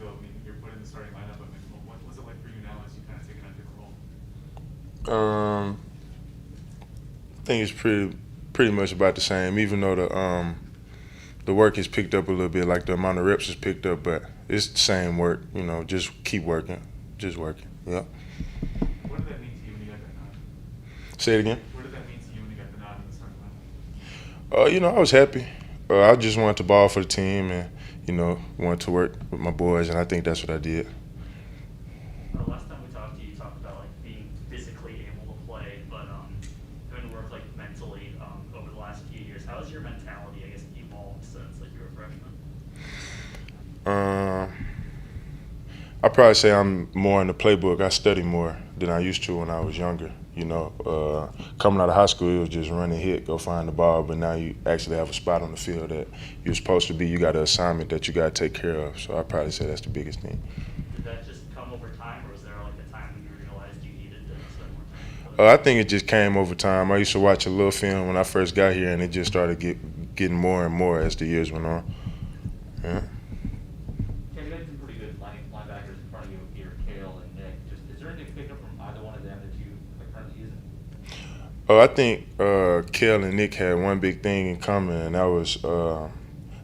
ago, I mean, you're put in the starting lineup at Mizzou. What's it like for you now as you kind of take on a different role? I think it's pretty much about the same, even though the work is picked up a little bit, like the amount of reps is picked up, but it's the same work. Just keep working, just working. Yeah. What did that mean to you when you got that nod? Say it again. What did that mean to you when you got the nod in the starting lineup? I was happy. I just wanted to ball for the team, and wanted to work with my boys, and I think that's what I did. Last time we talked to you, you talked about like being physically able to play, but having to work like mentally over the last few years. How has your mentality, I guess, evolved since like you were a freshman? I'd probably say I'm more in the playbook. I study more than I used to when I was younger. Coming out of high school, it was just run and hit, go find the ball. But now you actually have a spot on the field that you're supposed to be. You got an assignment that you got to take care of. So I'd probably say that's the biggest thing. Did that just come over time, or was there like a time when you realized you needed to spend more time? I think it just came over time. I used to watch a little film when I first got here, and it just started getting more and more as the years went on. Yeah. Cam, you had some pretty good linebackers in front of you here, Kale and Nick. Is there anything to pick up from either one of them that you are currently using? I think Kel and Nick had one big thing in common, and that was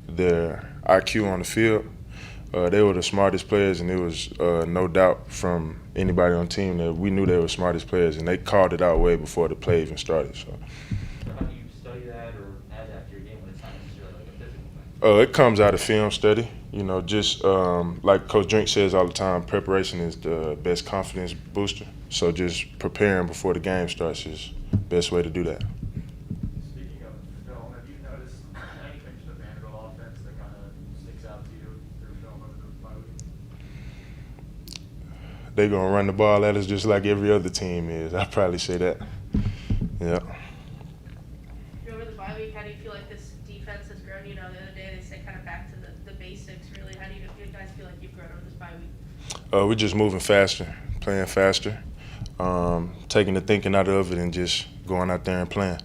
their IQ on the field. They were the smartest players, and it was no doubt from anybody on the team that we knew they were the smartest players, and they called it out way before the play even started. So how do you study that or add that to your game when it's not necessarily like a physical thing? It comes out of film study. Just like Coach Drink says all the time, preparation is the best confidence booster. So just preparing before the game starts is the best way to do that. Speaking of film, have you noticed anything to the Vanderbilt offense that kind of sticks out to you through film over the 5 weeks? They're going to run the ball at us just like every other team is. I'd probably say that. Yeah. Over the bye week, how do you feel like this defense has grown? The other day they said kind of back to the basics, really. How do you guys feel like you've grown over this bye week? We're just moving faster, playing faster, taking the thinking out of it and just going out there and playing.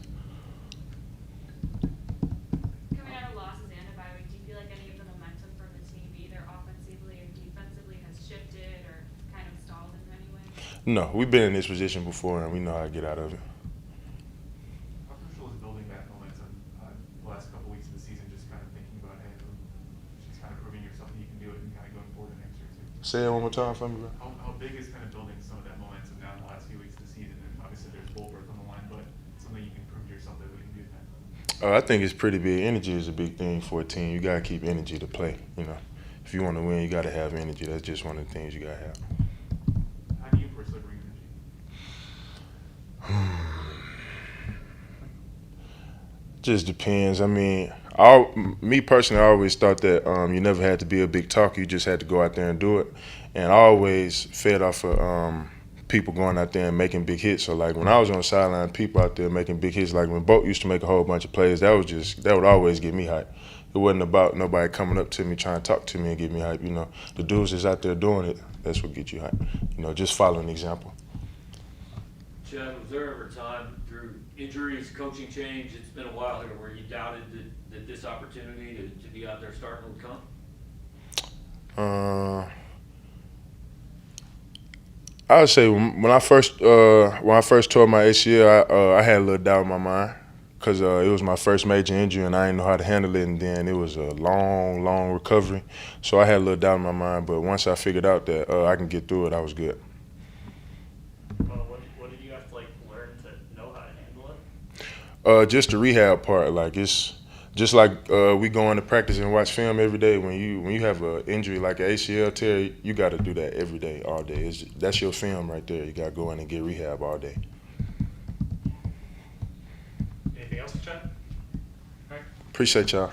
Coming out of losses and a bye week, do you feel like any of the momentum from the team, either offensively or defensively, has shifted or kind of stalled in any way? No, we've been in this position before, and we know how to get out of it. How crucial is building that momentum the last couple weeks of the season, just kind of thinking about, hey, just kind of proving yourself that you can do it and kind of going forward the next year too? Say it one more time for me, bro. How big is kind of building some of that momentum now in the last few weeks of the season? And obviously there's bowl berth on the line, but something you can prove to yourself that we can do that. I think it's pretty big. Energy is a big thing for a team. You got to keep energy to play. If you want to win, you got to have energy. That's just one of the things you got to have. How do you personally bring energy? Just depends. I mean, me personally, I always thought that you never had to be a big talker. You just had to go out there and do it. And I always fed off of people going out there and making big hits. So like when I was on the sideline, people out there making big hits. Like when Boat used to make a whole bunch of plays, that would always get me hyped. It wasn't about nobody coming up to me trying to talk to me and get me hyped. The dudes that's out there doing it, that's what gets you hyped. Just following the example. Chad, was there ever a time through injuries, coaching change, it's been a while here, where you doubted that this opportunity to be out there starting would come? I would say when I first tore my ACL, I had a little doubt in my mind because it was my first major injury and I didn't know how to handle it, and then it was a long recovery. So I had a little doubt in my mind, but once I figured out that I can get through it, I was good. What did you have to learn to know how to handle it? Just the rehab part, it's just like we go into practice and watch film every day. When you have an injury like an ACL tear, you got to do that every day, all day. That's your film right there. You got to go in and get rehab all day. Anything else, Chad? All right. Appreciate y'all.